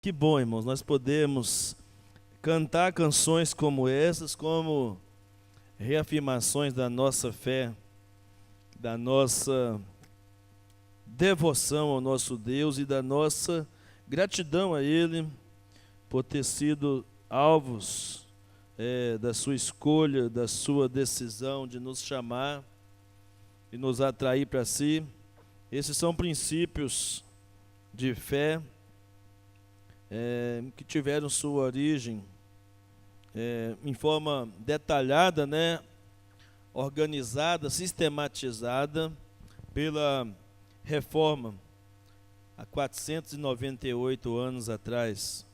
Que bom, irmãos, nós podemos cantar canções como essas, como reafirmações da nossa fé, da nossa devoção ao nosso Deus e da nossa gratidão a Ele por ter sido alvos da sua escolha, da sua decisão de nos chamar e nos atrair para si. Esses são princípios de fé que tiveram sua origem em forma detalhada, organizada, sistematizada pela Reforma, há 498 anos atrás.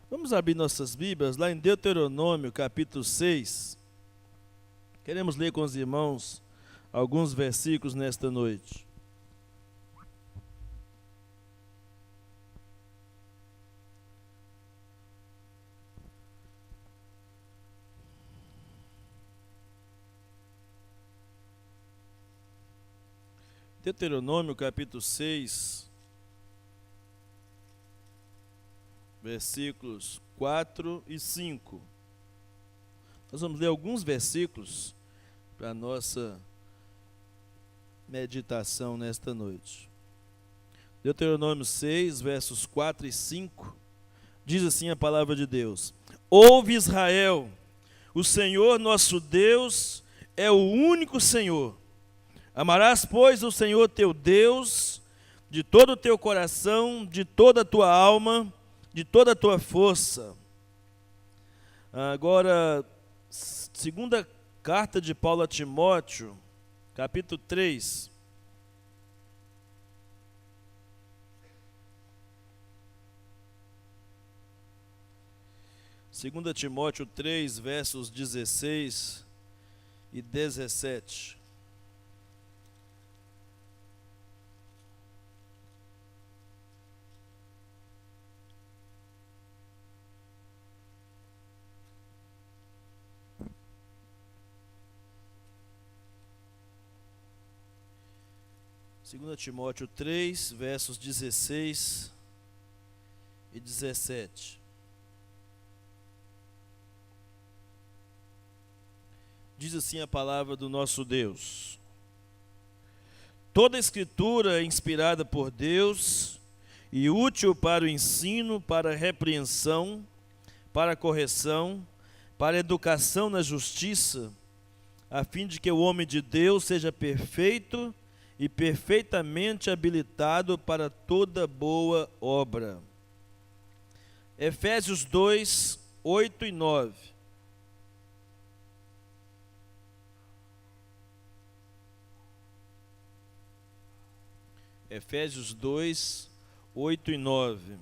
Vamos abrir nossas Bíblias lá em Deuteronômio, capítulo 6. Queremos ler com os irmãos alguns versículos nesta noite. Deuteronômio, capítulo 6, versículos 4 e 5. Nós vamos ler alguns versículos para a nossa meditação nesta noite. Deuteronômio 6, versos 4 e 5, diz assim a palavra de Deus: Ouve, Israel, o Senhor nosso Deus é o único Senhor. Amarás, pois, o Senhor teu Deus de todo o teu coração, de toda a tua alma, de toda a tua força. Agora, segunda carta de Paulo a Timóteo, capítulo 3. Segunda Timóteo 3, versos 16 e 17. Segunda Timóteo 3, versos 16 e 17. Diz assim a palavra do nosso Deus: Toda a Escritura é inspirada por Deus e útil para o ensino, para a repreensão, para a correção, para a educação na justiça, a fim de que o homem de Deus seja perfeito e perfeitamente habilitado para toda boa obra. Efésios 2, 8 e 9. Efésios 2, 8 e 9.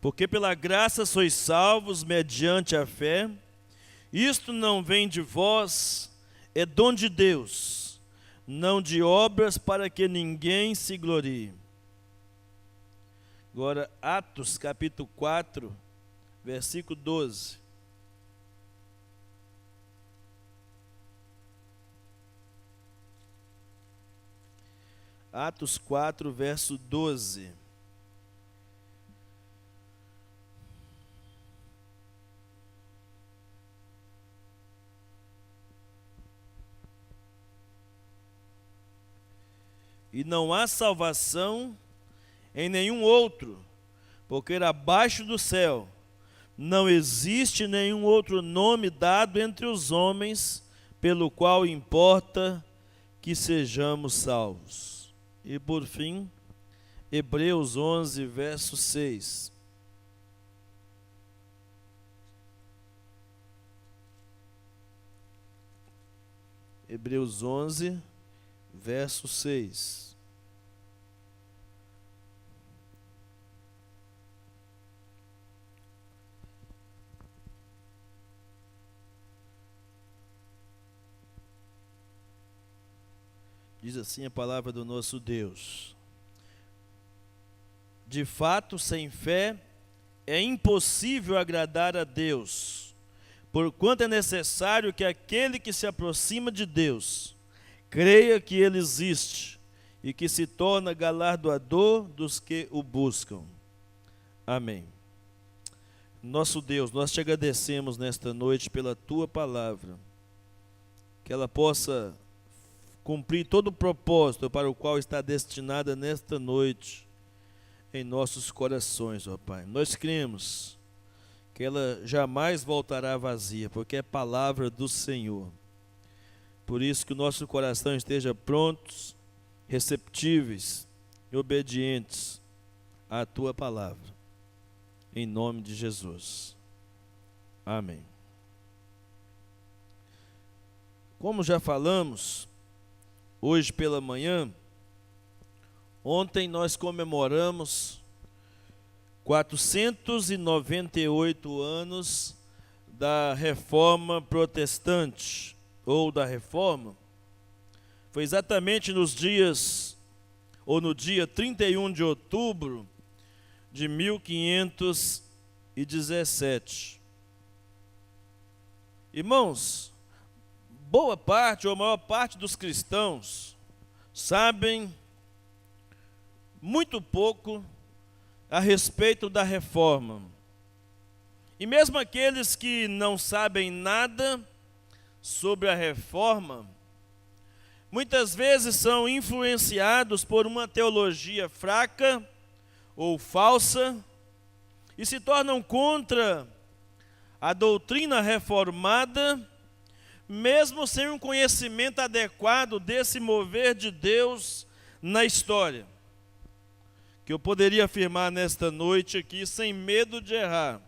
Porque pela graça sois salvos mediante a fé. Isto não vem de vós, é dom de Deus, não de obras para que ninguém se glorie. Agora, Atos capítulo 4, versículo 12. Atos 4, verso 12. E não há salvação em nenhum outro, porque abaixo do céu não existe nenhum outro nome dado entre os homens, pelo qual importa que sejamos salvos. E por fim, Hebreus 11, verso 6. Hebreus 11, verso 6. Diz assim a palavra do nosso Deus: De fato, sem fé é impossível agradar a Deus, porquanto é necessário que aquele que se aproxima de Deus creia que Ele existe e que se torna galardoador dos que o buscam. Amém. Nosso Deus, nós te agradecemos nesta noite pela Tua palavra, que ela possa cumprir todo o propósito para o qual está destinada nesta noite em nossos corações, ó Pai. Nós cremos que ela jamais voltará vazia, porque é palavra do Senhor. Por isso que o nosso coração esteja prontos, receptíveis e obedientes à Tua palavra. Em nome de Jesus. Amém. Como já falamos, hoje pela manhã, ontem nós comemoramos 498 anos da Reforma Protestante, ou da Reforma. Foi exatamente no dia 31 de outubro de 1517. Irmãos, boa parte ou a maior parte dos cristãos sabem muito pouco a respeito da reforma. E mesmo aqueles que não sabem nada sobre a reforma, muitas vezes são influenciados por uma teologia fraca ou falsa e se tornam contra a doutrina reformada, mesmo sem um conhecimento adequado desse mover de Deus na história. Que eu poderia afirmar nesta noite aqui, sem medo de errar,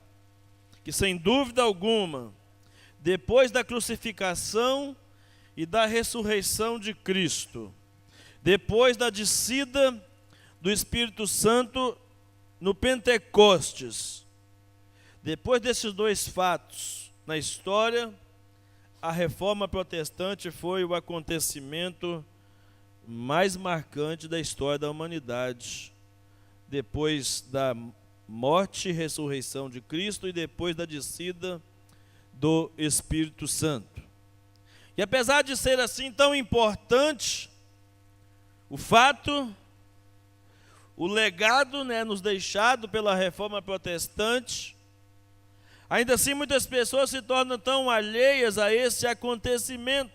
que sem dúvida alguma, depois da crucificação e da ressurreição de Cristo, depois da descida do Espírito Santo no Pentecostes, depois desses dois fatos na história, a Reforma Protestante foi o acontecimento mais marcante da história da humanidade, depois da morte e ressurreição de Cristo e depois da descida do Espírito Santo. E apesar de ser assim tão importante, o fato, o legado, nos deixado pela Reforma Protestante, ainda assim muitas pessoas se tornam tão alheias a esse acontecimento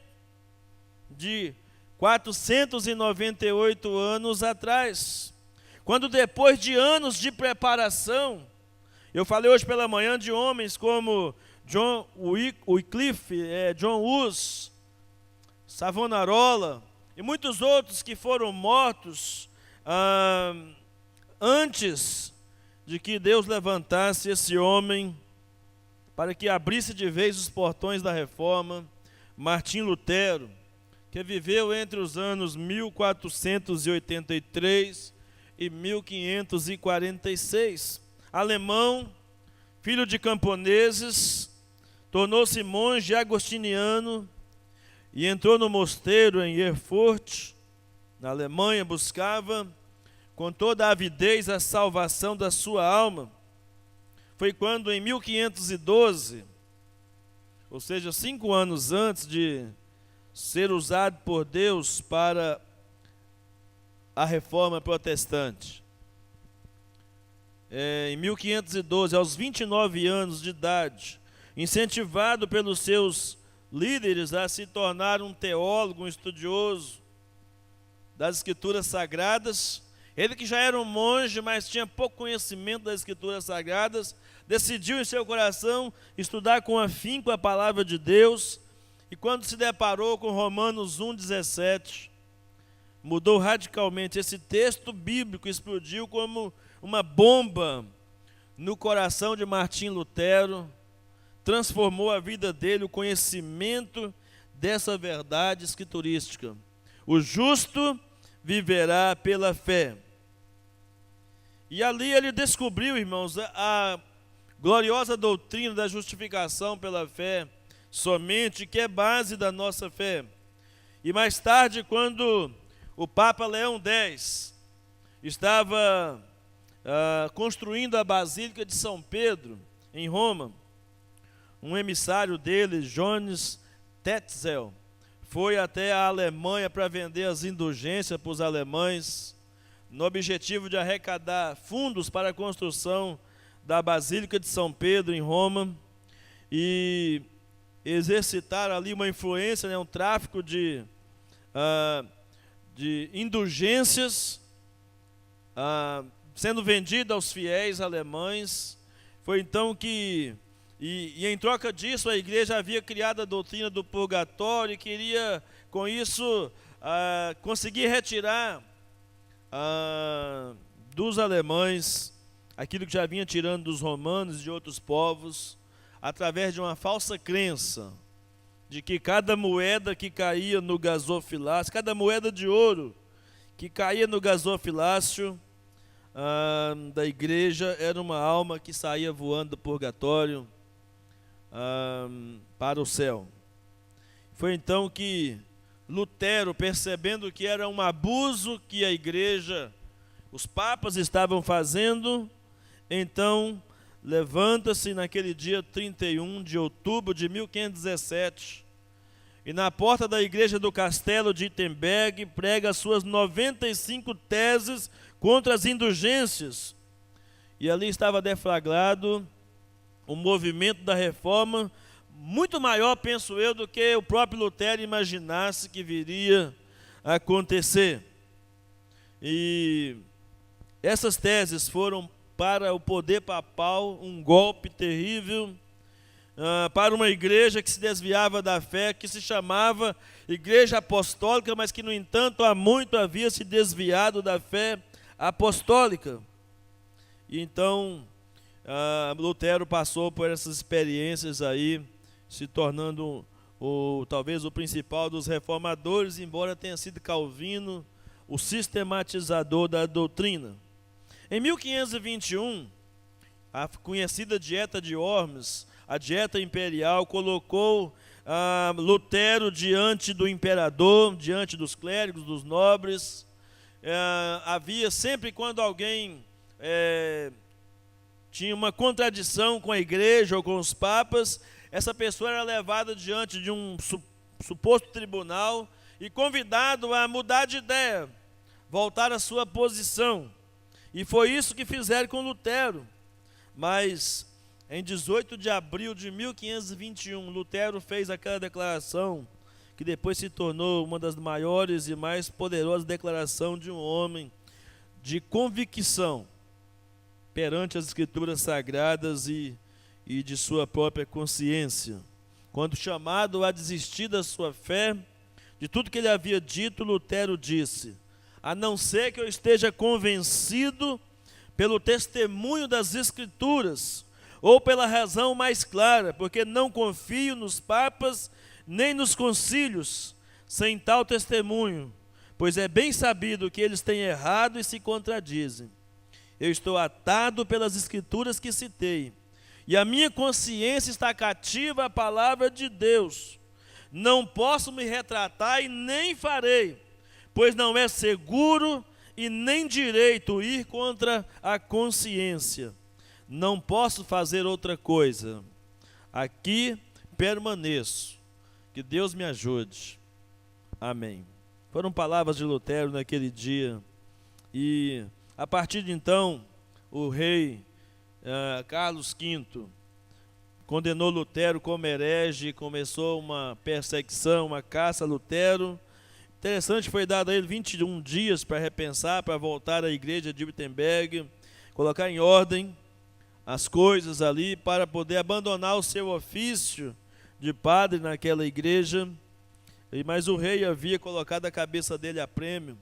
de 498 anos atrás, quando depois de anos de preparação, eu falei hoje pela manhã de homens como John Wycliffe, John Hus, Savonarola e muitos outros que foram mortos antes de que Deus levantasse esse homem para que abrisse de vez os portões da reforma. Martim Lutero, que viveu entre os anos 1483 e 1546, alemão, filho de camponeses, tornou-se monge agostiniano e entrou no mosteiro em Erfurt, na Alemanha, buscava com toda a avidez a salvação da sua alma. Foi quando em 1512, ou seja, 5 anos antes de ser usado por Deus para a Reforma Protestante, em 1512, aos 29 anos de idade, incentivado pelos seus líderes a se tornar um teólogo, um estudioso das Escrituras Sagradas, ele que já era um monge, mas tinha pouco conhecimento das Escrituras Sagradas, decidiu em seu coração estudar com afinco a palavra de Deus, e quando se deparou com Romanos 1,17, mudou radicalmente. Esse texto bíblico explodiu como uma bomba no coração de Martim Lutero, transformou a vida dele, o conhecimento dessa verdade escriturística. O justo viverá pela fé. E ali ele descobriu, irmãos, a gloriosa doutrina da justificação pela fé somente, que é base da nossa fé. E mais tarde, quando o Papa Leão X estava construindo a Basílica de São Pedro, em Roma, um emissário dele, Johannes Tetzel, foi até a Alemanha para vender as indulgências para os alemães, no objetivo de arrecadar fundos para a construção da Basílica de São Pedro em Roma e exercitar ali uma influência, um tráfico de indulgências sendo vendida aos fiéis alemães. Foi então que, e em troca disso, a igreja havia criado a doutrina do purgatório e queria, com isso, conseguir retirar dos alemães aquilo que já vinha tirando dos romanos e de outros povos, através de uma falsa crença de que cada moeda que caía no gasofilácio, cada moeda de ouro que caía no gasofilácio da igreja era uma alma que saía voando do purgatório para o céu. Foi então que Lutero, percebendo que era um abuso que a igreja, os papas estavam fazendo, então levanta-se naquele dia 31 de outubro de 1517 e na porta da igreja do castelo de Wittenberg prega as suas 95 teses contra as indulgências. E ali estava deflagrado um movimento da reforma muito maior, penso eu, do que o próprio Lutero imaginasse que viria a acontecer. E essas teses foram para o poder papal um golpe terrível, para uma igreja que se desviava da fé, que se chamava Igreja Apostólica, mas que, no entanto, há muito havia se desviado da fé apostólica. E então, Lutero passou por essas experiências aí, se tornando talvez o principal dos reformadores, embora tenha sido Calvino o sistematizador da doutrina. Em 1521, a conhecida Dieta de Worms, a dieta imperial, colocou Lutero diante do imperador, diante dos clérigos, dos nobres. Havia sempre, quando alguém tinha uma contradição com a igreja ou com os papas, essa pessoa era levada diante de um suposto tribunal e convidado a mudar de ideia, voltar à sua posição. E foi isso que fizeram com Lutero. Mas em 18 de abril de 1521, Lutero fez aquela declaração que depois se tornou uma das maiores e mais poderosas declarações de um homem de convicção perante as Escrituras Sagradas e de sua própria consciência. Quando chamado a desistir da sua fé, de tudo que ele havia dito, Lutero disse: a não ser que eu esteja convencido pelo testemunho das Escrituras, ou pela razão mais clara, porque não confio nos papas nem nos concílios, sem tal testemunho, pois é bem sabido que eles têm errado e se contradizem. Eu estou atado pelas Escrituras que citei, e a minha consciência está cativa à palavra de Deus. Não posso me retratar e nem farei, pois não é seguro e nem direito ir contra a consciência. Não posso fazer outra coisa. Aqui permaneço. Que Deus me ajude. Amém. Foram palavras de Lutero naquele dia. E a partir de então, o rei Carlos V condenou Lutero como herege, começou uma perseguição, uma caça a Lutero. Interessante, foi dado a ele 21 dias para repensar, para voltar à igreja de Wittenberg, colocar em ordem as coisas ali, para poder abandonar o seu ofício de padre naquela igreja. Mas o rei havia colocado a cabeça dele a prêmio.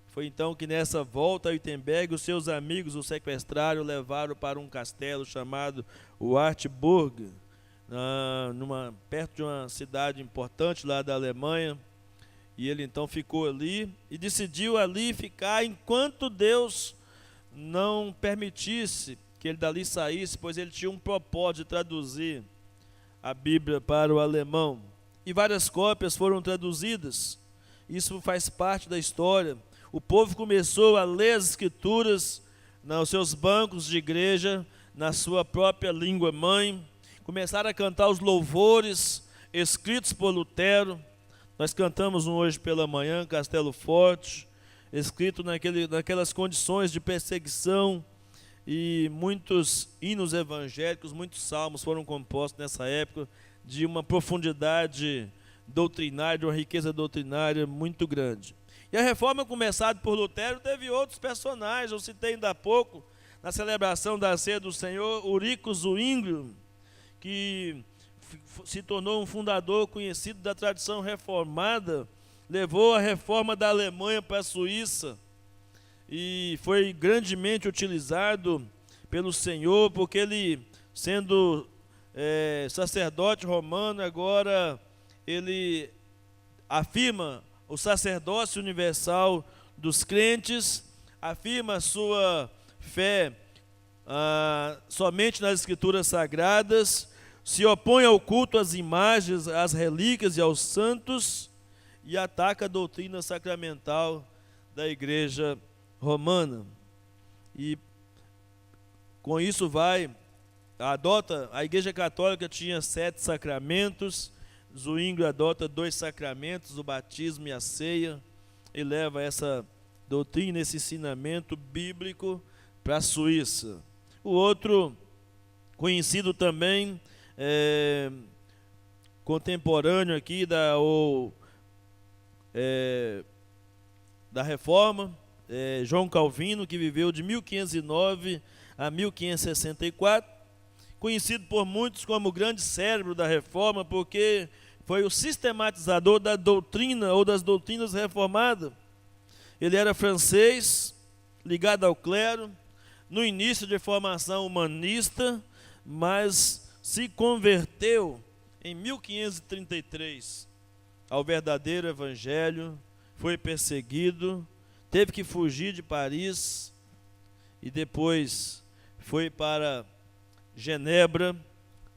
Foi então que nessa volta a Wittenberg, os seus amigos o sequestraram, levaram para um castelo chamado Wartburg, perto de uma cidade importante lá da Alemanha. E ele então ficou ali e decidiu ali ficar enquanto Deus não permitisse que ele dali saísse, pois ele tinha um propósito de traduzir a Bíblia para o alemão. E várias cópias foram traduzidas. Isso faz parte da história. O povo começou a ler as Escrituras nos seus bancos de igreja, na sua própria língua mãe. começaram a cantar os louvores escritos por Lutero. Nós cantamos um hoje pela manhã, Castelo Forte, escrito naquelas condições de perseguição, e muitos hinos evangélicos, muitos salmos foram compostos nessa época, de uma profundidade doutrinária, de uma riqueza doutrinária muito grande. E a reforma começada por Lutero teve outros personagens. Eu citei ainda há pouco, na celebração da ceia do Senhor, Ulrico Zwingli, que se tornou um fundador conhecido da tradição reformada, levou a reforma da Alemanha para a Suíça, e foi grandemente utilizado pelo Senhor, porque ele, sendo sacerdote romano, agora ele afirma o sacerdócio universal dos crentes, afirma a sua fé somente nas Escrituras Sagradas, se opõe ao culto às imagens, às relíquias e aos santos, e ataca a doutrina sacramental da Igreja Romana. E com isso a Igreja Católica tinha 7 sacramentos, Zwingli adota 2 sacramentos, o batismo e a ceia, e leva essa doutrina, esse ensinamento bíblico para a Suíça. O outro, conhecido também, contemporâneo aqui da Reforma, João Calvino, que viveu de 1509 a 1564, conhecido por muitos como o grande cérebro da Reforma, porque foi o sistematizador da doutrina ou das doutrinas reformadas. Ele era francês, ligado ao clero, no início de formação humanista, mas se converteu em 1533 ao verdadeiro evangelho, foi perseguido, teve que fugir de Paris e depois foi para Genebra,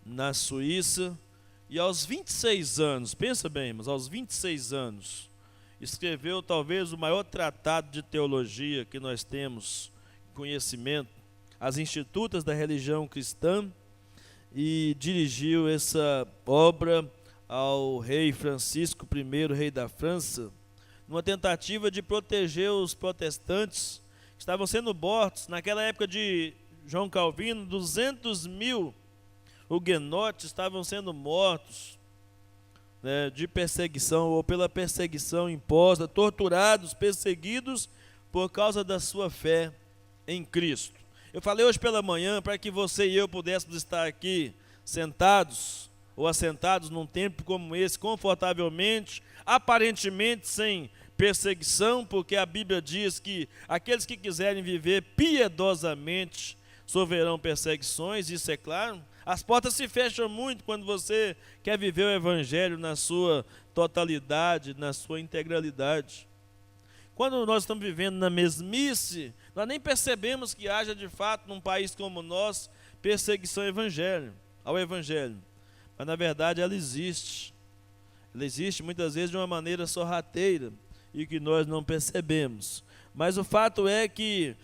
na Suíça, e aos 26 anos, pensa bem, mas aos 26 anos, escreveu talvez o maior tratado de teologia que nós temos conhecimento, As Institutas da Religião Cristã, e dirigiu essa obra ao rei Francisco I, rei da França, numa tentativa de proteger os protestantes que estavam sendo mortos. Naquela época de João Calvino, 200.000 huguenotes estavam sendo mortos, de perseguição ou pela perseguição imposta, torturados, perseguidos por causa da sua fé em Cristo. Eu falei hoje pela manhã para que você e eu pudéssemos estar aqui sentados ou assentados num tempo como esse, confortavelmente, aparentemente sem perseguição, porque a Bíblia diz que aqueles que quiserem viver piedosamente sofrerão perseguições, isso é claro. As portas se fecham muito quando você quer viver o Evangelho na sua totalidade, na sua integralidade. Quando nós estamos vivendo na mesmice, nós nem percebemos que haja de fato num país como o nosso perseguição ao Evangelho. Mas na verdade ela existe. Ela existe muitas vezes de uma maneira sorrateira e que nós não percebemos. Mas o fato é que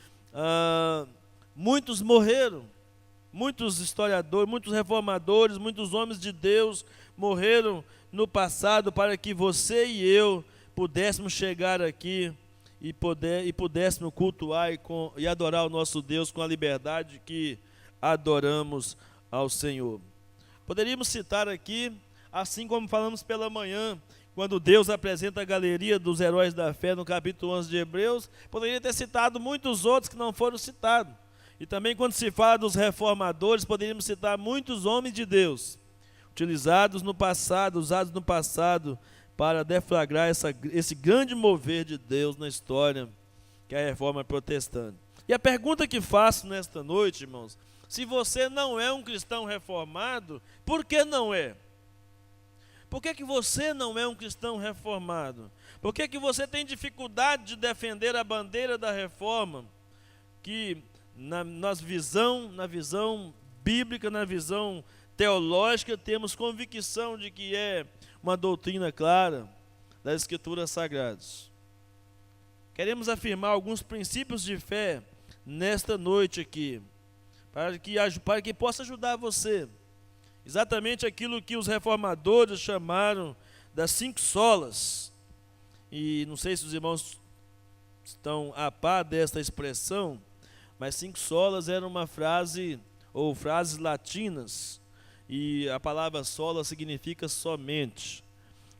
muitos morreram. Muitos historiadores, muitos reformadores, muitos homens de Deus morreram no passado para que você e eu pudéssemos chegar aqui e pudéssemos cultuar e adorar o nosso Deus com a liberdade que adoramos ao Senhor. Poderíamos citar aqui, assim como falamos pela manhã, quando Deus apresenta a galeria dos heróis da fé no capítulo 11 de Hebreus, poderia ter citado muitos outros que não foram citados. E também quando se fala dos reformadores, poderíamos citar muitos homens de Deus, usados no passado, para deflagrar esse grande mover de Deus na história, que é a reforma protestante. E a pergunta que faço nesta noite, irmãos, se você não é um cristão reformado, por que não é? Por que você não é um cristão reformado? Por que você tem dificuldade de defender a bandeira da reforma, que na visão bíblica, na visão teológica, temos convicção de que é uma doutrina clara das Escrituras Sagradas? Queremos afirmar alguns princípios de fé nesta noite aqui, para que possa ajudar você exatamente aquilo que os reformadores chamaram das 5 solas. E não sei se os irmãos estão a par desta expressão, mas 5 solas era uma frase, ou frases latinas, e a palavra sola significa somente.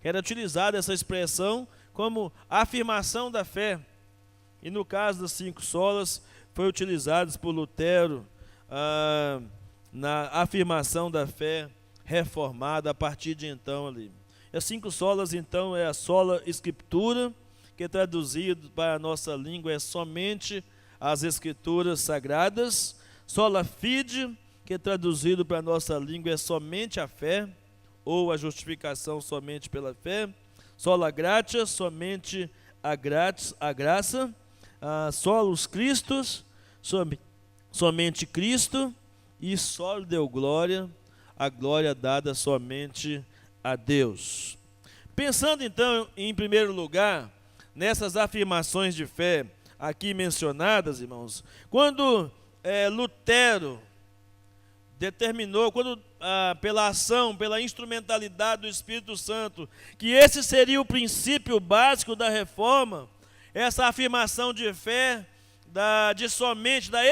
Era utilizada essa expressão como afirmação da fé. E no caso das 5 solas, foi utilizado por Lutero na afirmação da fé reformada a partir de então ali. As 5 solas então é a sola escritura, que traduzido para a nossa língua é somente as escrituras sagradas. Sola fide, que traduzido para a nossa língua é somente a fé, ou a justificação somente pela fé. Sola gratia, somente a graça. Solus Christus, somente Cristo. E solo deu glória, a glória dada somente a Deus. Pensando então, em primeiro lugar, nessas afirmações de fé aqui mencionadas, irmãos, quando Lutero determinou, pela ação, pela instrumentalidade do Espírito Santo, que esse seria o princípio básico da reforma, essa afirmação de fé, da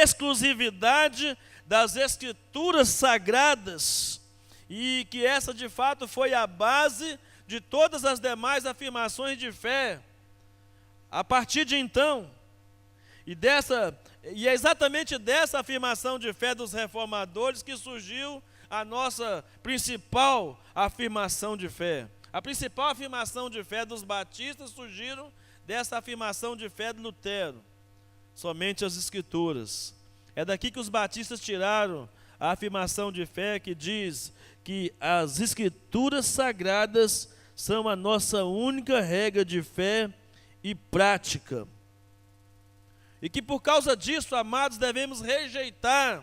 exclusividade das Escrituras Sagradas, e que essa de fato foi a base de todas as demais afirmações de fé. A partir de então, e é exatamente dessa afirmação de fé dos reformadores que surgiu a nossa principal afirmação de fé. A principal afirmação de fé dos batistas surgiram dessa afirmação de fé de Lutero, somente as Escrituras. É daqui que os batistas tiraram a afirmação de fé que diz que as Escrituras Sagradas são a nossa única regra de fé e prática. E que por causa disso, amados, devemos rejeitar,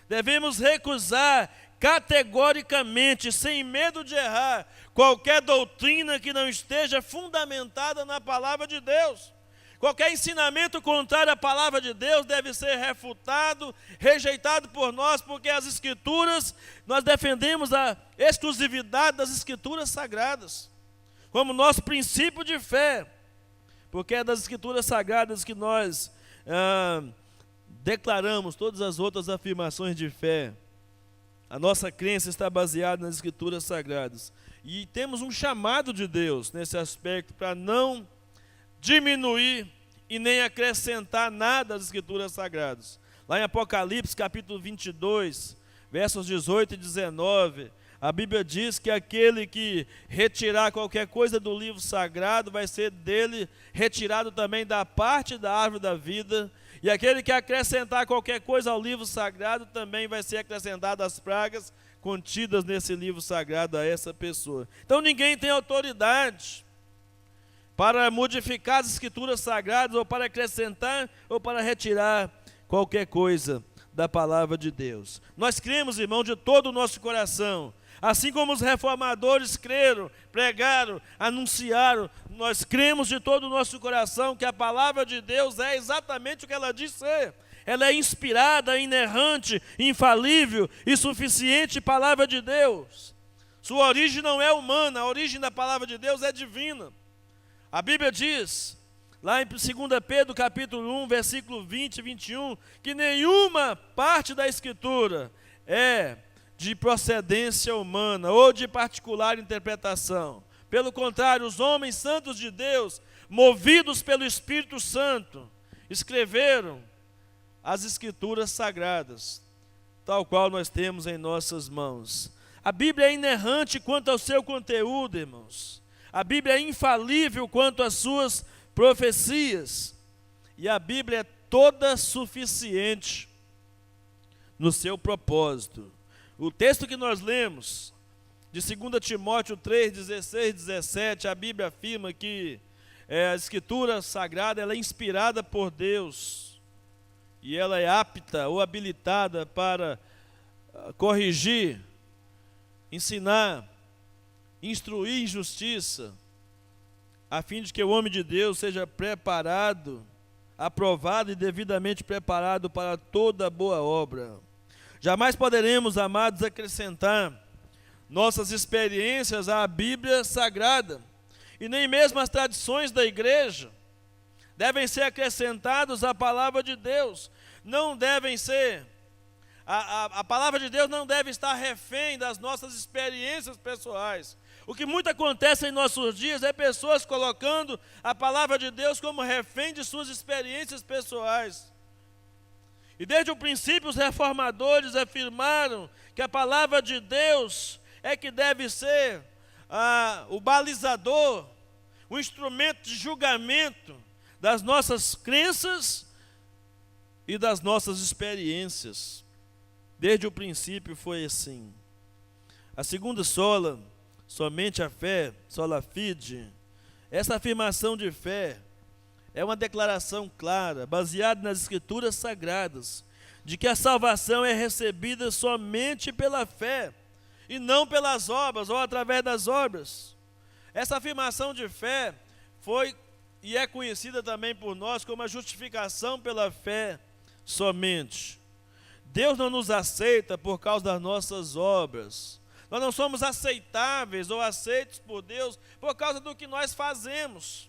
devemos recusar categoricamente, sem medo de errar, qualquer doutrina que não esteja fundamentada na palavra de Deus. Qualquer ensinamento contrário à palavra de Deus deve ser refutado, rejeitado por nós, porque as Escrituras, nós defendemos a exclusividade das Escrituras Sagradas, como nosso princípio de fé, porque é das Escrituras Sagradas que nós declaramos todas as outras afirmações de fé. A nossa crença está baseada nas Escrituras Sagradas. E temos um chamado de Deus nesse aspecto para não diminuir e nem acrescentar nada às Escrituras Sagradas. Lá em Apocalipse, capítulo 22, versos 18 e 19, a Bíblia diz que aquele que retirar qualquer coisa do livro sagrado vai ser dele retirado também da parte da árvore da vida, e aquele que acrescentar qualquer coisa ao livro sagrado também vai ser acrescentado as pragas contidas nesse livro sagrado a essa pessoa. Então ninguém tem autoridade para modificar as Escrituras Sagradas, ou para acrescentar, ou para retirar qualquer coisa da palavra de Deus. Nós cremos, irmão, de todo o nosso coração, assim como os reformadores creram, pregaram, anunciaram, nós cremos de todo o nosso coração que a palavra de Deus é exatamente o que ela diz ser. Ela é inspirada, inerrante, infalível e suficiente palavra de Deus. Sua origem não é humana, a origem da palavra de Deus é divina. A Bíblia diz, lá em 2 Pedro capítulo 1, versículo 20 e 21, que nenhuma parte da Escritura é de procedência humana ou de particular interpretação. Pelo contrário, os homens santos de Deus, movidos pelo Espírito Santo, escreveram as Escrituras Sagradas, tal qual nós temos em nossas mãos. A Bíblia é inerrante quanto ao seu conteúdo, irmãos. A Bíblia é infalível quanto às suas profecias. E a Bíblia é toda suficiente no seu propósito. O texto que nós lemos, de 2 Timóteo 3, 16 e 17, a Bíblia afirma que a Escritura Sagrada ela é inspirada por Deus. E ela é apta ou habilitada para corrigir, ensinar, instruir em justiça, a fim de que o homem de Deus seja preparado, aprovado e devidamente preparado para toda boa obra. Jamais poderemos, amados, acrescentar nossas experiências à Bíblia Sagrada, e nem mesmo as tradições da igreja devem ser acrescentados à palavra de Deus. Não devem ser, a palavra de Deus não deve estar refém das nossas experiências pessoais. O que muito acontece em nossos dias é pessoas colocando a palavra de Deus como refém de suas experiências pessoais. E desde o princípio os reformadores afirmaram que a palavra de Deus é que deve ser o balizador, o instrumento de julgamento das nossas crenças e das nossas experiências. Desde o princípio foi assim. A segunda sola, somente a fé, sola fide, essa afirmação de fé é uma declaração clara, baseada nas Escrituras Sagradas, de que a salvação é recebida somente pela fé, e não pelas obras, ou através das obras. Essa afirmação de fé foi e é conhecida também por nós como a justificação pela fé somente. Deus não nos aceita por causa das nossas obras. Nós não somos aceitáveis ou aceitos por Deus por causa do que nós fazemos.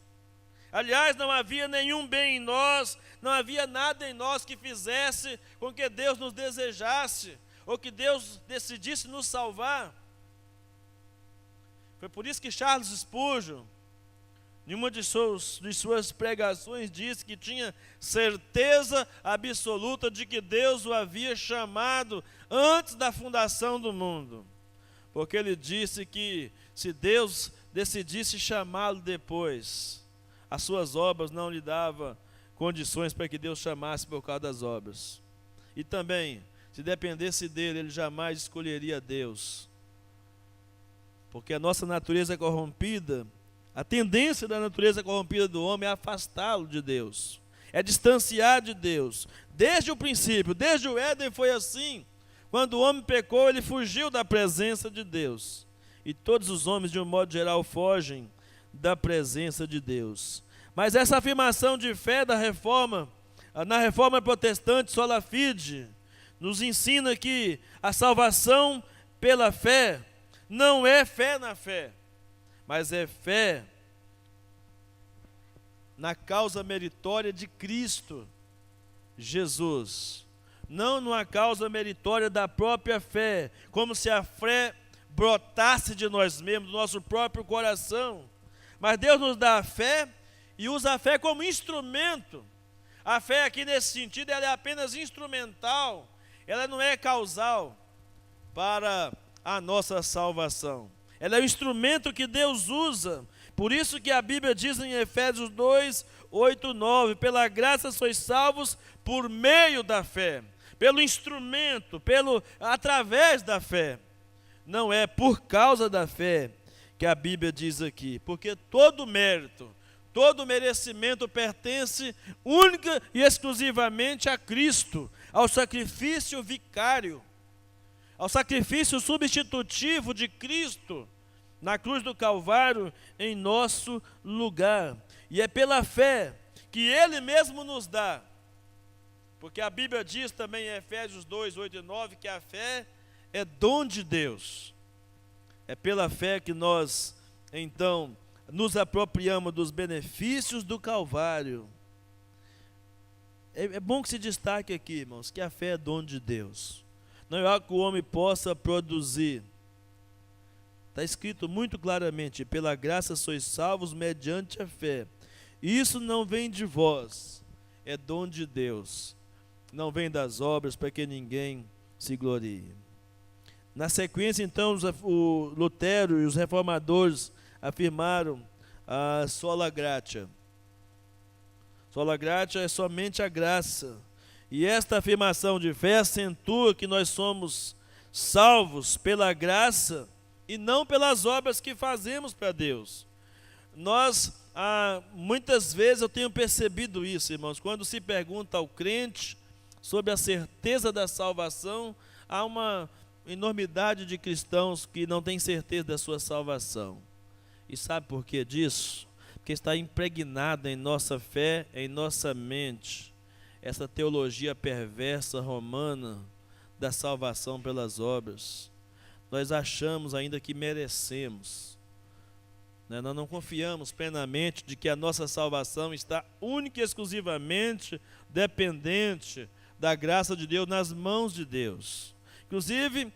Aliás, não havia nenhum bem em nós, não havia nada em nós que fizesse com que Deus nos desejasse, ou que Deus decidisse nos salvar. Foi por isso que Charles Spurgeon, em uma de suas pregações, disse que tinha certeza absoluta de que Deus o havia chamado antes da fundação do mundo. Porque ele disse que se Deus decidisse chamá-lo depois, as suas obras não lhe davam condições para que Deus chamasse por causa das obras. E também, se dependesse dele, ele jamais escolheria Deus. Porque a nossa natureza corrompida, a tendência da natureza corrompida do homem é afastá-lo de Deus, é distanciar de Deus. Desde o princípio, desde o Éden foi assim. Quando o homem pecou, ele fugiu da presença de Deus. E todos os homens, de um modo geral, fogem da presença de Deus. Mas essa afirmação de fé da reforma, na reforma protestante sola fide, nos ensina que a salvação pela fé não é fé na fé, mas é fé na causa meritória de Cristo Jesus. Não numa causa meritória da própria fé, como se a fé brotasse de nós mesmos, do nosso próprio coração. Mas Deus nos dá a fé e usa a fé como instrumento. A fé aqui nesse sentido, ela é apenas instrumental, ela não é causal para a nossa salvação. Ela é o instrumento que Deus usa. Por isso que a Bíblia diz em Efésios 2, 8, 9, pela graça sois salvos por meio da fé, pelo instrumento, através da fé. Não é por causa da fé que a Bíblia diz aqui, porque todo mérito, todo merecimento pertence única e exclusivamente a Cristo, ao sacrifício vicário, ao sacrifício substitutivo de Cristo na cruz do Calvário em nosso lugar. E é pela fé que Ele mesmo nos dá, porque a Bíblia diz também em Efésios 2, 8 e 9, que a fé é dom de Deus. É pela fé que nós, então, nos apropriamos dos benefícios do Calvário. É bom que se destaque aqui, irmãos, que a fé é dom de Deus. Não é algo que o homem possa produzir. Está escrito muito claramente, pela graça sois salvos mediante a fé. Isso não vem de vós, é dom de Deus. Não vem das obras para que ninguém se glorie. Na sequência, então, o Lutero e os reformadores afirmaram a sola gratia. Sola gratia é somente a graça. E esta afirmação de fé acentua que nós somos salvos pela graça e não pelas obras que fazemos para Deus. Muitas vezes eu tenho percebido isso, irmãos, quando se pergunta ao crente sobre a certeza da salvação, há uma enormidade de cristãos que não têm certeza da sua salvação. E sabe por que disso? Porque está impregnada em nossa fé, em nossa mente, essa teologia perversa romana da salvação pelas obras. Nós achamos ainda que merecemos, né? Nós não confiamos plenamente de que a nossa salvação está única e exclusivamente dependente da graça de Deus, nas mãos de Deus. Inclusive,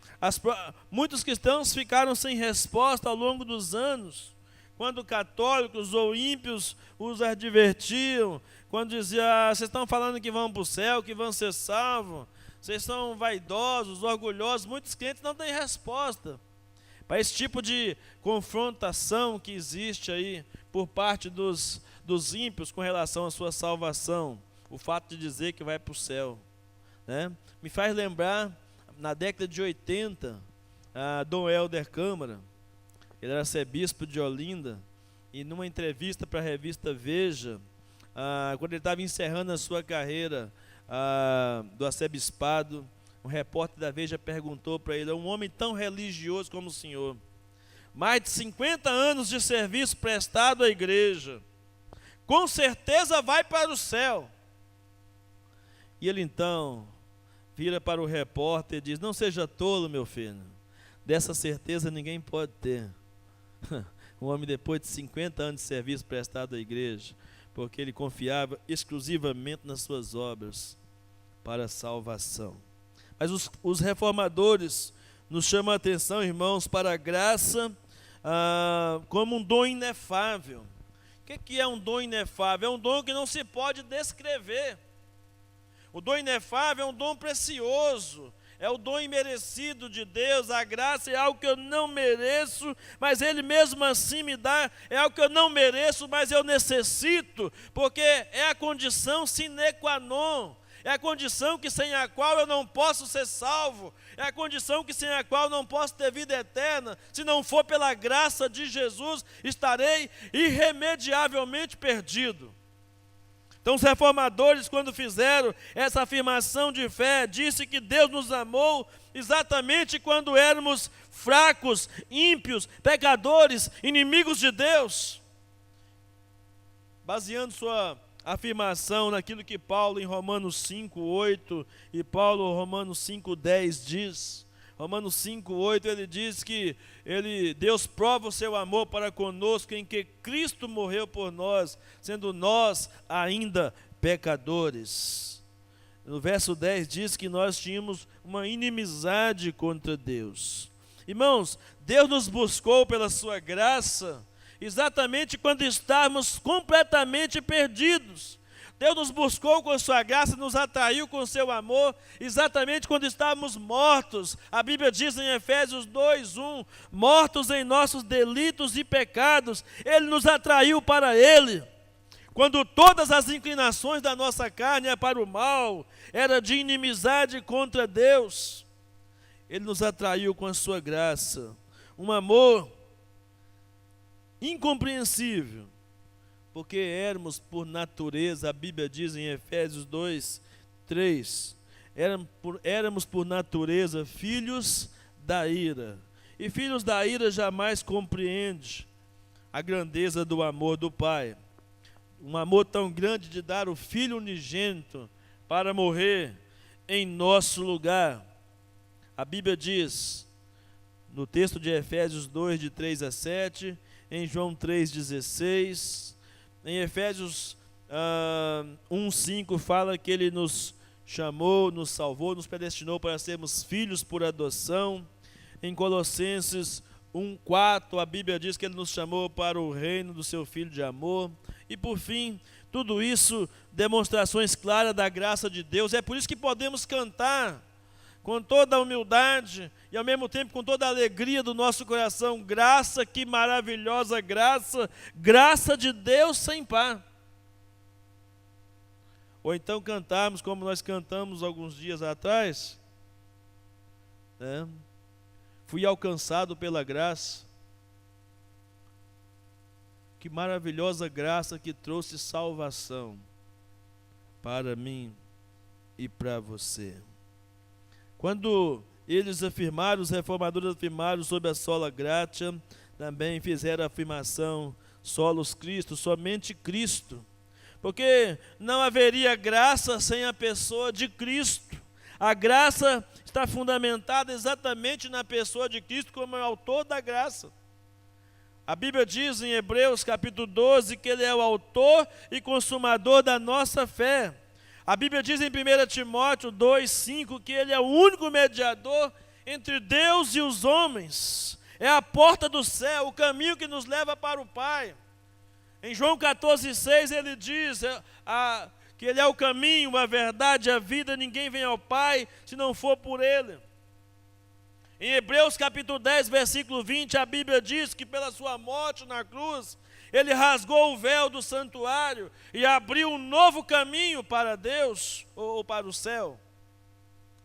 muitos cristãos ficaram sem resposta ao longo dos anos, quando católicos ou ímpios os advertiam, quando diziam: vocês estão falando que vão para o céu, que vão ser salvos, vocês são vaidosos, orgulhosos. Muitos crentes não têm resposta para esse tipo de confrontação que existe aí por parte dos ímpios com relação à sua salvação, o fato de dizer que vai para o céu, né? Me faz lembrar, na década de 80, Dom Helder Câmara, ele era arcebispo de Olinda, e numa entrevista para a revista Veja, quando ele estava encerrando a sua carreira do arcebispado, um repórter da Veja perguntou para ele: um homem tão religioso como o senhor, mais de 50 anos de serviço prestado à igreja, com certeza vai para o céu. E ele então vira para o repórter e diz: não seja tolo, meu filho, dessa certeza ninguém pode ter. Um homem, depois de 50 anos de serviço prestado à igreja, porque ele confiava exclusivamente nas suas obras para a salvação. Mas os reformadores nos chamam a atenção, irmãos, para a graça como um dom inefável. O que é um dom inefável? É um dom que não se pode descrever. O dom inefável é um dom precioso, é o dom imerecido de Deus. A graça é algo que eu não mereço, mas Ele mesmo assim me dá. É algo que eu não mereço, mas eu necessito, porque é a condição sine qua non. É a condição que sem a qual eu não posso ser salvo. É a condição que sem a qual eu não posso ter vida eterna. Se não for pela graça de Jesus, estarei irremediavelmente perdido. Então os reformadores, quando fizeram essa afirmação de fé, disse que Deus nos amou exatamente quando éramos fracos, ímpios, pecadores, inimigos de Deus. Baseando sua afirmação naquilo que Paulo em Romanos 5:8 e Paulo em Romanos 5:10 diz. Romanos 5:8 ele diz que Deus prova o seu amor para conosco em que Cristo morreu por nós, sendo nós ainda pecadores. No verso 10 diz que nós tínhamos uma inimizade contra Deus. Irmãos, Deus nos buscou pela sua graça exatamente quando estávamos completamente perdidos. Deus nos buscou com a sua graça, nos atraiu com o seu amor, exatamente quando estávamos mortos. A Bíblia diz em Efésios 2:1, mortos em nossos delitos e pecados, Ele nos atraiu para Ele. Quando todas as inclinações da nossa carne eram para o mal, era de inimizade contra Deus, Ele nos atraiu com a sua graça. Um amor incompreensível, porque éramos por natureza, a Bíblia diz em Efésios 2:3, éramos por natureza filhos da ira. E filhos da ira jamais compreende a grandeza do amor do Pai. Um amor tão grande de dar o Filho unigênito para morrer em nosso lugar. A Bíblia diz, no texto de Efésios 2, de 3 a 7, em João 3,16, em Efésios 1,5 fala que Ele nos chamou, nos salvou, nos predestinou para sermos filhos por adoção. Em Colossenses 1,4 a Bíblia diz que Ele nos chamou para o reino do seu Filho de amor. E por fim, tudo isso demonstrações claras da graça de Deus. É por isso que podemos cantar com toda a humildade e ao mesmo tempo com toda a alegria do nosso coração: graça, que maravilhosa graça, graça de Deus sem par. Ou então cantarmos como nós cantamos alguns dias atrás, né? Fui alcançado pela graça. Que maravilhosa graça que trouxe salvação para mim e para você. Quando eles afirmaram, os reformadores afirmaram sobre a sola gratia, também fizeram a afirmação solos Cristo, somente Cristo. Porque não haveria graça sem a pessoa de Cristo. A graça está fundamentada exatamente na pessoa de Cristo como é o autor da graça. A Bíblia diz em Hebreus capítulo 12 que Ele é o autor e consumador da nossa fé. A Bíblia diz em 1 Timóteo 2,5 que Ele é o único mediador entre Deus e os homens. É a porta do céu, o caminho que nos leva para o Pai. Em João 14,6 Ele diz que Ele é o caminho, a verdade, a vida, ninguém vem ao Pai se não for por Ele. Em Hebreus capítulo 10, versículo 20, a Bíblia diz que pela sua morte na cruz, Ele rasgou o véu do santuário e abriu um novo caminho para Deus, ou para o céu.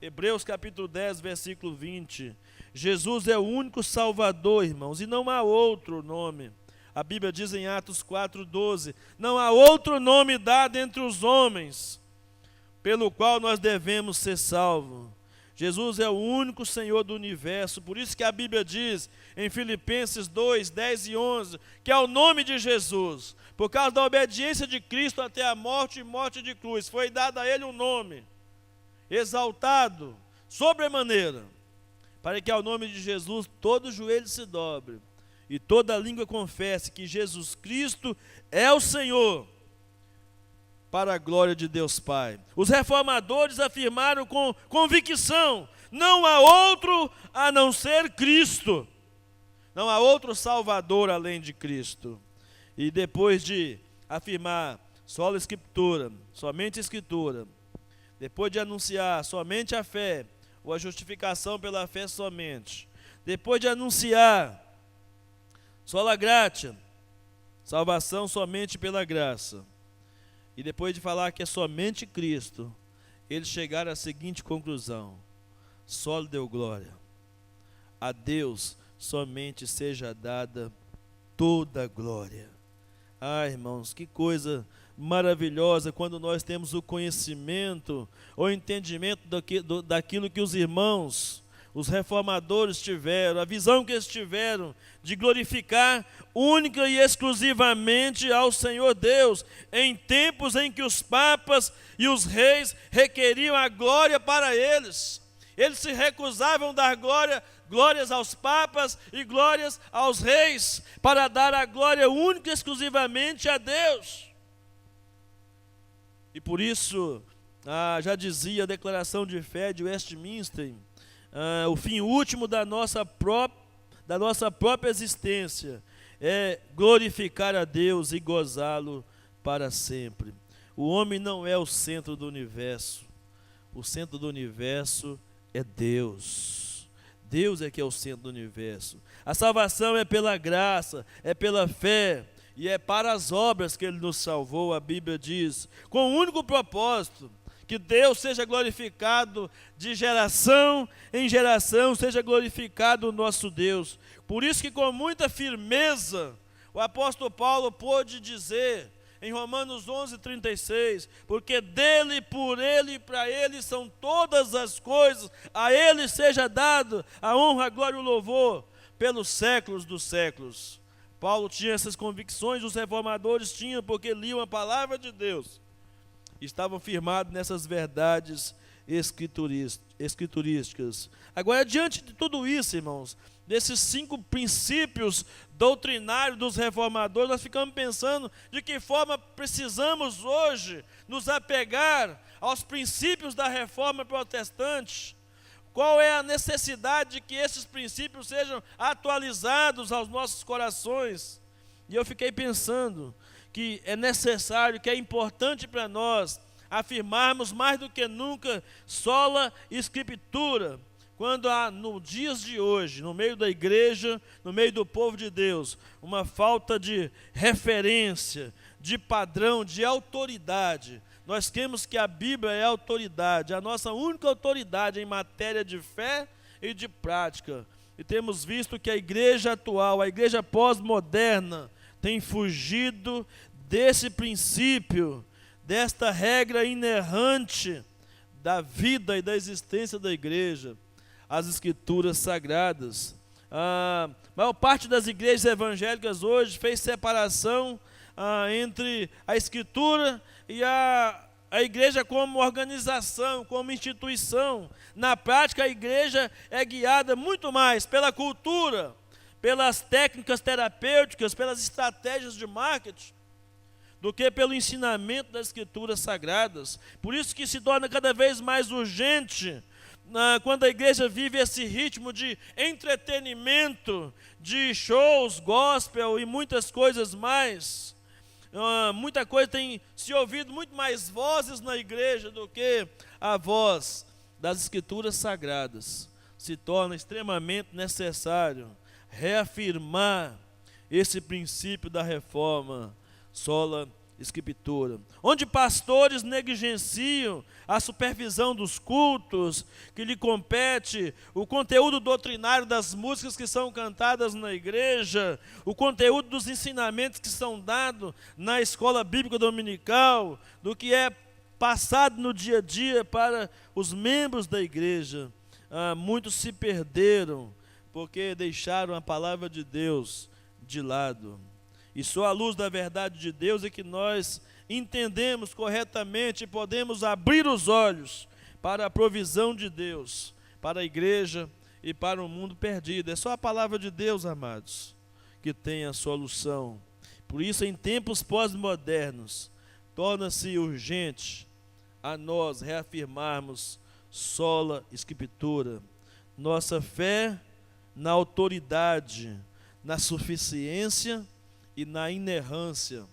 Hebreus capítulo 10, versículo 20. Jesus é o único Salvador, irmãos, e não há outro nome. A Bíblia diz em Atos 4,12, não há outro nome dado entre os homens, pelo qual nós devemos ser salvos. Jesus é o único Senhor do universo, por isso que a Bíblia diz em Filipenses 2, 10 e 11, que é o nome de Jesus, por causa da obediência de Cristo até a morte e morte de cruz, foi dado a Ele um nome, exaltado, sobremaneira, para que ao nome de Jesus todo joelho se dobre, e toda língua confesse que Jesus Cristo é o Senhor, para a glória de Deus Pai. Os reformadores afirmaram com convicção, não há outro a não ser Cristo. Não há outro Salvador além de Cristo. E depois de afirmar sola Escritura, somente Escritura, depois de anunciar somente a fé, ou a justificação pela fé somente, depois de anunciar sola gratia, salvação somente pela graça, e depois de falar que é somente Cristo, eles chegaram à seguinte conclusão: só lhe deu glória. A Deus somente seja dada toda a glória. Ah, irmãos, que coisa maravilhosa quando nós temos o conhecimento, o entendimento daquilo que os irmãos, os reformadores tiveram, a visão que eles tiveram de glorificar única e exclusivamente ao Senhor Deus, em tempos em que os papas e os reis requeriam a glória para eles. Eles se recusavam a dar glórias aos papas e glórias aos reis, para dar a glória única e exclusivamente a Deus. E por isso, já dizia a declaração de fé de Westminster, o fim último da nossa própria existência é glorificar a Deus e gozá-lo para sempre. O homem não é o centro do universo. O centro do universo é Deus. Deus é que é o centro do universo. A salvação é pela graça, é pela fé, e é para as obras que Ele nos salvou. A Bíblia diz, com o único propósito, que Deus seja glorificado de geração em geração, seja glorificado o nosso Deus. Por isso que com muita firmeza o apóstolo Paulo pôde dizer em Romanos 11:36, porque dele, por ele e para ele são todas as coisas, a ele seja dado a honra, a glória e o louvor pelos séculos dos séculos. Paulo tinha essas convicções, os reformadores tinham, porque liam a palavra de Deus, estavam firmados nessas verdades escriturísticas. Agora, diante de tudo isso, irmãos, desses 5 princípios doutrinários dos reformadores, nós ficamos pensando de que forma precisamos hoje nos apegar aos princípios da reforma protestante. Qual é a necessidade de que esses princípios sejam atualizados aos nossos corações? E eu fiquei pensando que é necessário, que é importante para nós afirmarmos mais do que nunca sola Escritura, quando há nos dias de hoje, no meio da igreja, no meio do povo de Deus, uma falta de referência, de padrão, de autoridade. Nós cremos que a Bíblia é a autoridade, a nossa única autoridade em matéria de fé e de prática. E temos visto que a igreja atual, a igreja pós-moderna, tem fugido desse princípio, desta regra inerrante da vida e da existência da igreja, as Escrituras Sagradas. A maior parte das igrejas evangélicas hoje fez separação entre a Escritura e a a igreja como organização, como instituição. Na prática, a igreja é guiada muito mais pela cultura, pelas técnicas terapêuticas, pelas estratégias de marketing, do que pelo ensinamento das Escrituras Sagradas. Por isso que se torna cada vez mais urgente, quando a igreja vive esse ritmo de entretenimento, de shows, gospel e muitas coisas mais. Muita coisa tem se ouvido, muito mais vozes na igreja do que a voz das Escrituras Sagradas. Se torna extremamente necessário reafirmar esse princípio da reforma sola Escritura, onde pastores negligenciam a supervisão dos cultos que lhe compete, o conteúdo doutrinário das músicas que são cantadas na igreja, o conteúdo dos ensinamentos que são dados na escola bíblica dominical, do que é passado no dia a dia para os membros da igreja. Muitos se perderam porque deixaram a palavra de Deus de lado. E só à luz da verdade de Deus é que nós entendemos corretamente e podemos abrir os olhos para a provisão de Deus, para a igreja e para o mundo perdido. É só a palavra de Deus, amados, que tem a solução. Por isso, em tempos pós-modernos, torna-se urgente a nós reafirmarmos sola Escritura, nossa fé na autoridade, na suficiência e na inerrância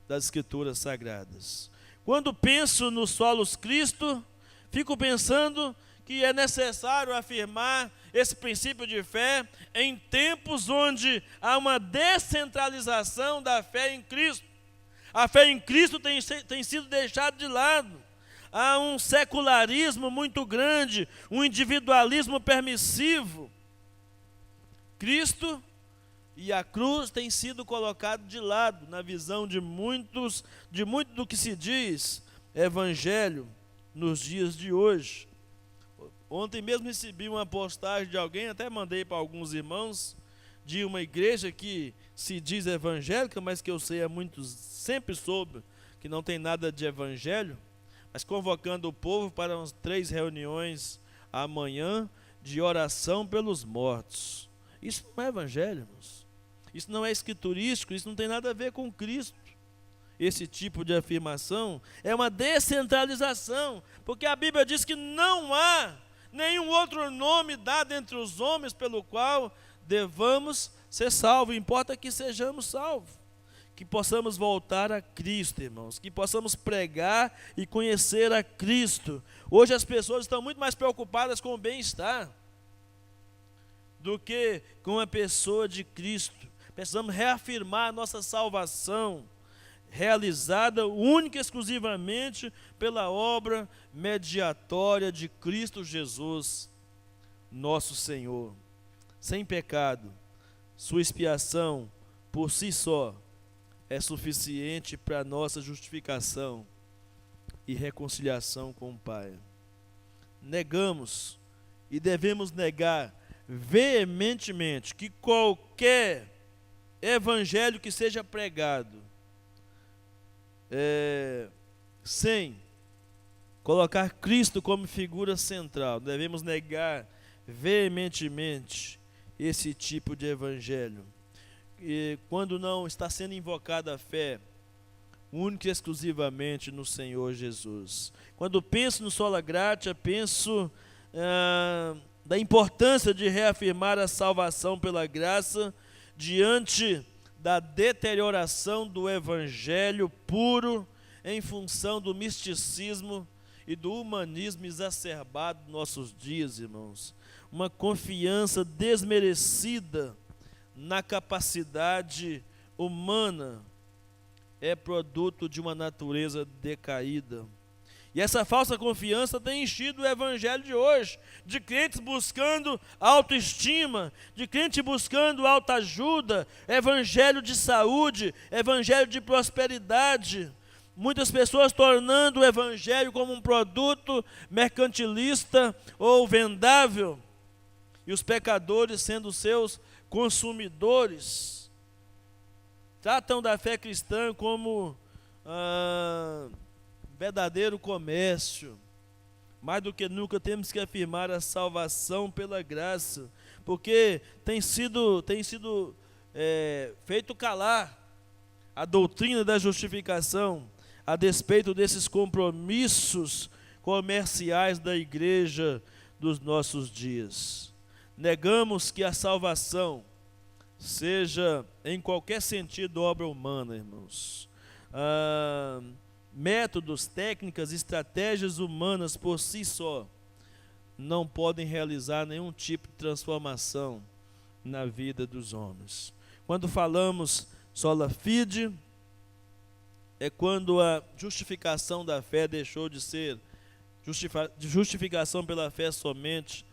das Escrituras Sagradas. Quando penso no solos Cristo, fico pensando que é necessário afirmar esse princípio de fé em tempos onde há uma descentralização da fé em Cristo. A fé em Cristo tem sido deixada de lado. Há um secularismo muito grande, um individualismo permissivo. Cristo e a cruz tem sido colocado de lado na visão de muito do que se diz evangelho nos dias de hoje. Ontem mesmo recebi uma postagem de alguém, até mandei para alguns irmãos, de uma igreja que se diz evangélica, mas que eu sei sempre soube que não tem nada de evangelho, mas convocando o povo para umas 3 reuniões amanhã de oração pelos mortos. Isso não é evangelho, irmãos. Isso não é escriturístico, isso não tem nada a ver com Cristo. Esse tipo de afirmação é uma descentralização, porque a Bíblia diz que não há nenhum outro nome dado entre os homens pelo qual devamos ser salvos. Importa que sejamos salvos, que possamos voltar a Cristo, irmãos, que possamos pregar e conhecer a Cristo. Hoje as pessoas estão muito mais preocupadas com o bem-estar do que com a pessoa de Cristo. Precisamos reafirmar a nossa salvação, realizada única e exclusivamente pela obra mediatória de Cristo Jesus, nosso Senhor. Sem pecado, sua expiação por si só é suficiente para a nossa justificação e reconciliação com o Pai. Negamos e devemos negar veementemente que qualquer evangelho que seja pregado sem colocar Cristo como figura central, devemos negar veementemente esse tipo de evangelho. E quando não está sendo invocada a fé única e exclusivamente no Senhor Jesus. Quando penso no sola gratia, penso da importância de reafirmar a salvação pela graça diante da deterioração do evangelho puro em função do misticismo e do humanismo exacerbado nos nossos dias, irmãos. Uma confiança desmerecida na capacidade humana é produto de uma natureza decaída. E essa falsa confiança tem enchido o evangelho de hoje, de crentes buscando autoestima, de crentes buscando autoajuda, evangelho de saúde, evangelho de prosperidade. Muitas pessoas tornando o evangelho como um produto mercantilista ou vendável, e os pecadores sendo seus consumidores. Tratam da fé cristã como verdadeiro comércio. Mais do que nunca temos que afirmar a salvação pela graça, porque tem sido feito calar a doutrina da justificação, a despeito desses compromissos comerciais da igreja dos nossos dias. Negamos que a salvação seja, em qualquer sentido, obra humana, irmãos. Métodos, técnicas, estratégias humanas por si só não podem realizar nenhum tipo de transformação na vida dos homens. Quando falamos sola fide, é quando a justificação da fé deixou de ser justificação pela fé somente,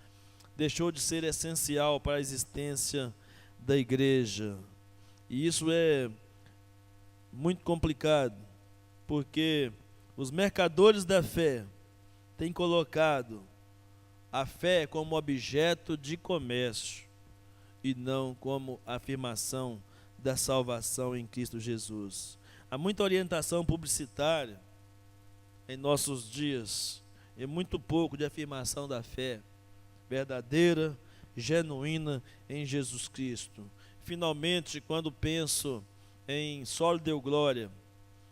deixou de ser essencial para a existência da igreja. E isso é muito complicado, porque os mercadores da fé têm colocado a fé como objeto de comércio e não como afirmação da salvação em Cristo Jesus. Há muita orientação publicitária em nossos dias e muito pouco de afirmação da fé verdadeira, genuína em Jesus Cristo. Finalmente, quando penso em solo Deo Glória,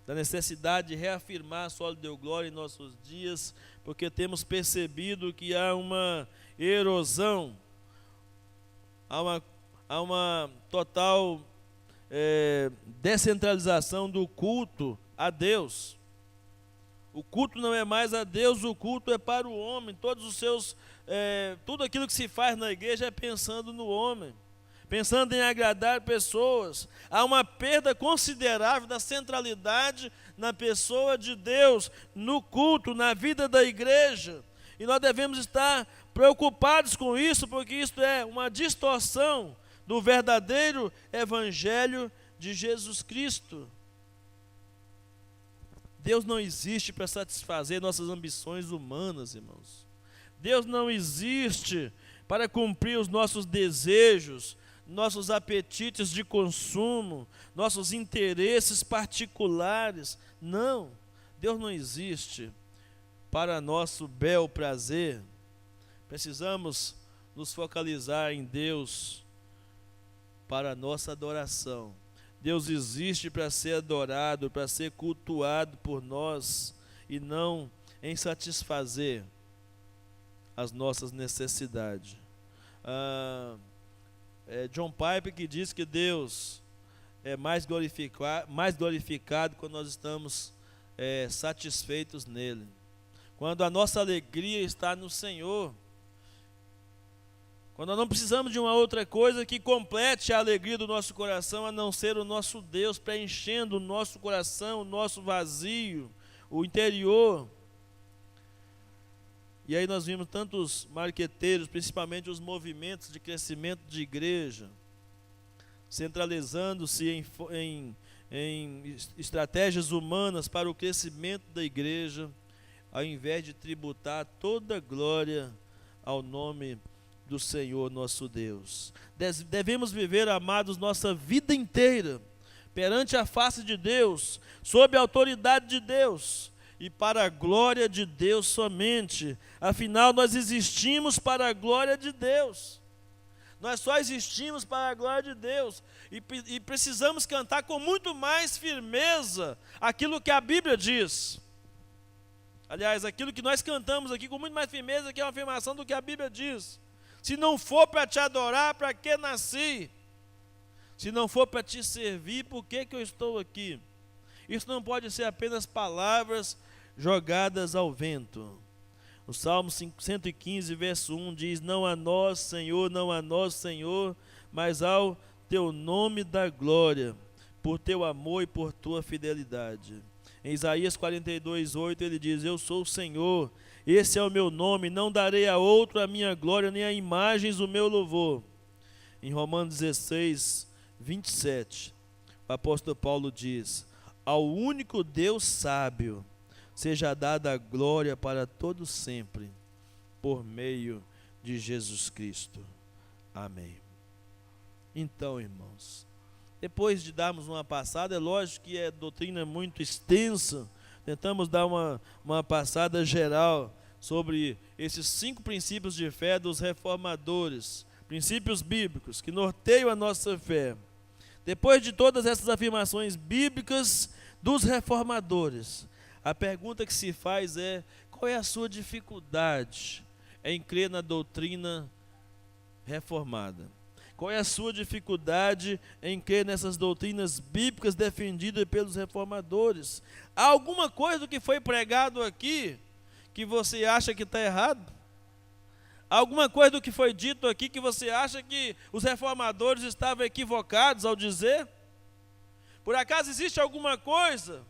da necessidade de reafirmar solo Deo Glória em nossos dias, porque temos percebido que há uma erosão, há uma total descentralização do culto a Deus. O culto não é mais a Deus, o culto é para o homem. Tudo aquilo que se faz na igreja é pensando no homem, pensando em agradar pessoas. Há uma perda considerável da centralidade na pessoa de Deus, no culto, na vida da igreja. E nós devemos estar preocupados com isso, porque isso é uma distorção do verdadeiro evangelho de Jesus Cristo. Deus não existe para satisfazer nossas ambições humanas, irmãos. Deus não existe para cumprir os nossos desejos, nossos apetites de consumo, nossos interesses particulares. Não, Deus não existe para nosso bel prazer. Precisamos nos focalizar em Deus para a nossa adoração. Deus existe para ser adorado, para ser cultuado por nós, e não em satisfazer as nossas necessidades. John Piper que diz que Deus é mais glorificado quando nós estamos satisfeitos nele. Quando a nossa alegria está no Senhor. Quando nós não precisamos de uma outra coisa que complete a alegria do nosso coração, a não ser o nosso Deus preenchendo o nosso coração, o nosso vazio, o interior. E aí nós vimos tantos marqueteiros, principalmente os movimentos de crescimento de igreja, centralizando-se em estratégias humanas para o crescimento da igreja, ao invés de tributar toda a glória ao nome do Senhor nosso Deus. Devemos viver, amados, nossa vida inteira perante a face de Deus, sob a autoridade de Deus e para a glória de Deus somente. Afinal, nós existimos para a glória de Deus. Nós só existimos para a glória de Deus e precisamos cantar com muito mais firmeza aquilo que a Bíblia diz. Aliás, aquilo que nós cantamos aqui com muito mais firmeza, que é uma afirmação do que a Bíblia diz. Se não for para te adorar, para que nasci? Se não for para te servir, por que eu estou aqui? Isso não pode ser apenas palavras jogadas ao vento. O Salmo 115, verso 1 diz: não a nós, Senhor, não a nós, Senhor, mas ao teu nome da glória, por teu amor e por tua fidelidade. Em Isaías 42, 8, ele diz: eu sou o Senhor, esse é o meu nome, não darei a outro a minha glória, nem a imagens o meu louvor. Em Romanos 16, 27, o apóstolo Paulo diz: ao único Deus sábio seja dada a glória para todo sempre, por meio de Jesus Cristo. Amém. Então, irmãos, depois de darmos uma passada, é lógico que é doutrina muito extensa, tentamos dar uma passada geral sobre esses 5 princípios de fé dos reformadores, princípios bíblicos que norteiam a nossa fé. Depois de todas essas afirmações bíblicas dos reformadores, a pergunta que se faz é: qual é a sua dificuldade em crer na doutrina reformada? Qual é a sua dificuldade em crer nessas doutrinas bíblicas defendidas pelos reformadores? Há alguma coisa do que foi pregado aqui que você acha que está errado? Há alguma coisa do que foi dito aqui que você acha que os reformadores estavam equivocados ao dizer? Por acaso existe alguma coisa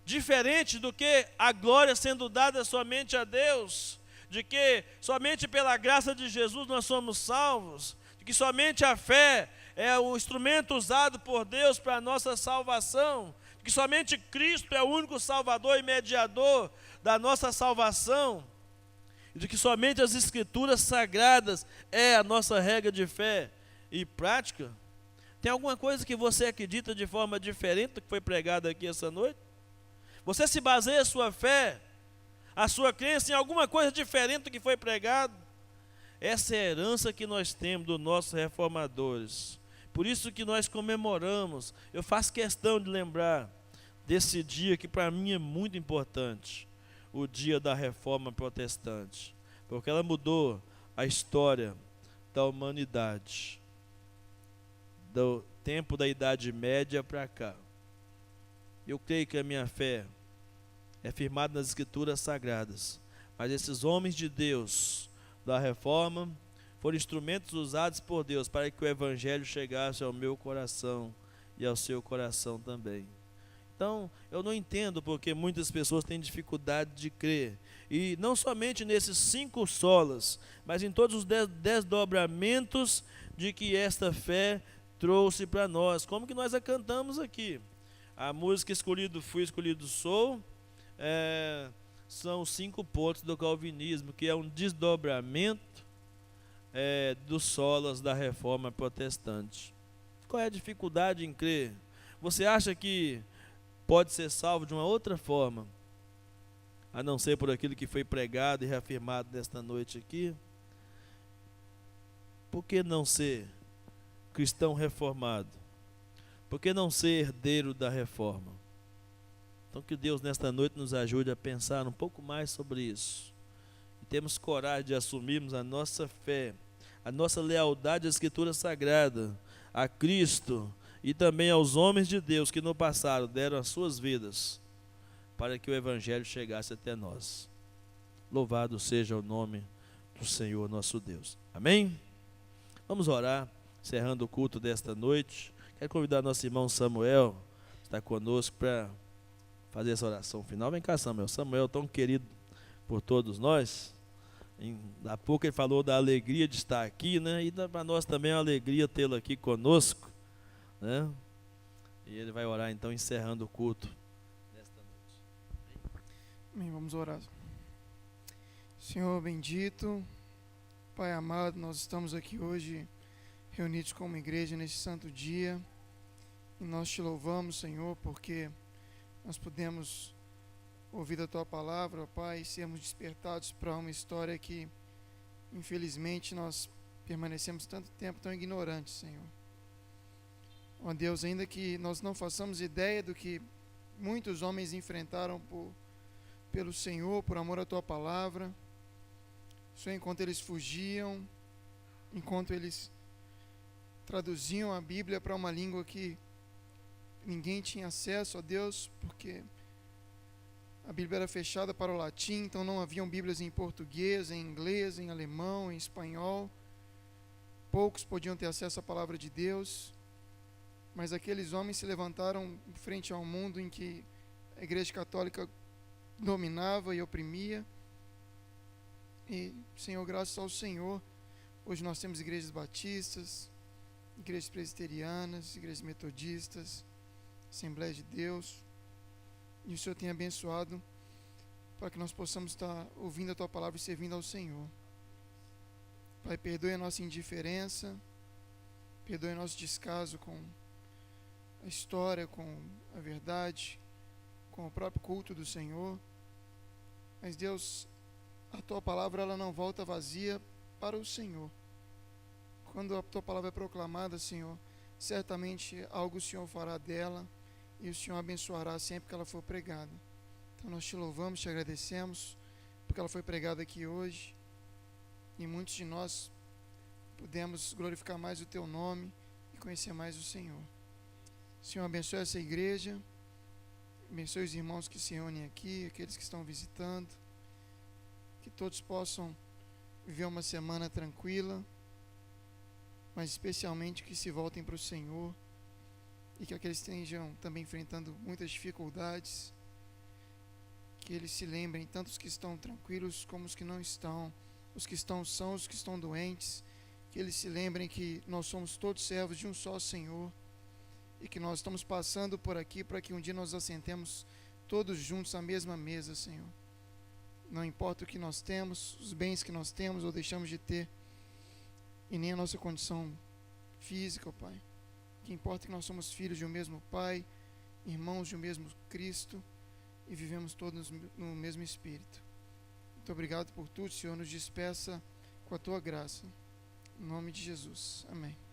diferente do que a glória sendo dada somente a Deus? De que somente pela graça de Jesus nós somos salvos, de que somente a fé é o instrumento usado por Deus para a nossa salvação, de que somente Cristo é o único Salvador e mediador da nossa salvação, e de que somente as Escrituras Sagradas é a nossa regra de fé e prática. Tem alguma coisa que você acredita de forma diferente do que foi pregado aqui essa noite? Você se baseia a sua fé, a sua crença em alguma coisa diferente do que foi pregado? Essa é a herança que nós temos dos nossos reformadores. Por isso que nós comemoramos. Eu faço questão de lembrar desse dia que para mim é muito importante, o dia da Reforma Protestante, porque ela mudou a história da humanidade, do tempo da Idade Média para cá. Eu creio que a minha fé é firmada nas Escrituras Sagradas, mas esses homens de Deus da Reforma foram instrumentos usados por Deus para que o Evangelho chegasse ao meu coração e ao seu coração também. Então, eu não entendo porque muitas pessoas têm dificuldade de crer, e não somente nesses 5 solas, mas em todos os desdobramentos de que esta fé trouxe para nós, como que nós a cantamos aqui. A música Escolhido Fui, Escolhido Sou, são 5 pontos do calvinismo, que é um desdobramento dos solas da Reforma Protestante. Qual é a dificuldade em crer? Você acha que pode ser salvo de uma outra forma, a não ser por aquilo que foi pregado e reafirmado nesta noite aqui? Por que não ser cristão reformado? Por que não ser herdeiro da reforma? Então que Deus nesta noite nos ajude a pensar um pouco mais sobre isso. E temos coragem de assumirmos a nossa fé, a nossa lealdade à Escritura Sagrada, a Cristo e também aos homens de Deus que no passado deram as suas vidas para que o Evangelho chegasse até nós. Louvado seja o nome do Senhor nosso Deus. Amém? Vamos orar, encerrando o culto desta noite. Quero convidar nosso irmão Samuel, que está conosco, para fazer essa oração final. Vem cá, Samuel. Samuel, tão querido por todos nós. Há pouco ele falou da alegria de estar aqui, né? E para nós também é uma alegria tê-lo aqui conosco, né? E ele vai orar então, encerrando o culto desta noite. Amém, vamos orar. Senhor bendito, Pai amado, nós estamos aqui hoje reunidos como igreja nesse santo dia, e nós te louvamos, Senhor, porque nós podemos ouvir a Tua palavra, ó Pai, e sermos despertados para uma história que, infelizmente, nós permanecemos tanto tempo tão ignorantes, Senhor. Ó Deus, ainda que nós não façamos ideia do que muitos homens enfrentaram pelo Senhor, por amor à Tua palavra, Senhor, enquanto eles fugiam, enquanto eles traduziam a Bíblia para uma língua que ninguém tinha acesso, ó Deus, porque a Bíblia era fechada para o latim, então não haviam Bíblias em português, em inglês, em alemão, em espanhol. Poucos podiam ter acesso à palavra de Deus, mas aqueles homens se levantaram frente ao mundo em que a Igreja Católica dominava e oprimia. E, Senhor, graças ao Senhor, hoje nós temos igrejas batistas, igrejas presbiterianas, igrejas metodistas, Assembleias de Deus, e o Senhor tem abençoado para que nós possamos estar ouvindo a Tua palavra e servindo ao Senhor. Pai, perdoe a nossa indiferença, perdoe o nosso descaso com a história, com a verdade, com o próprio culto do Senhor. Mas, Deus, a Tua palavra ela não volta vazia para o Senhor. Quando a Tua palavra é proclamada, Senhor, certamente algo o Senhor fará dela e o Senhor abençoará sempre que ela for pregada. Então nós te louvamos, te agradecemos, porque ela foi pregada aqui hoje e muitos de nós pudemos glorificar mais o Teu nome e conhecer mais o Senhor. Senhor, abençoe essa igreja, abençoe os irmãos que se reúnem aqui, aqueles que estão visitando, que todos possam viver uma semana tranquila, mas especialmente que se voltem para o Senhor e que aqueles que estejam também enfrentando muitas dificuldades, que eles se lembrem, tanto os que estão tranquilos como os que não estão, os que estão sãos, os que estão doentes, que eles se lembrem que nós somos todos servos de um só Senhor e que nós estamos passando por aqui para que um dia nós assentemos todos juntos à mesma mesa, Senhor. Não importa o que nós temos, os bens que nós temos ou deixamos de ter, e nem a nossa condição física, ó Pai. O que importa é que nós somos filhos de um mesmo Pai, irmãos de um mesmo Cristo, e vivemos todos no mesmo Espírito. Muito obrigado por tudo, Senhor. Nos despeça com a Tua graça. Em nome de Jesus. Amém.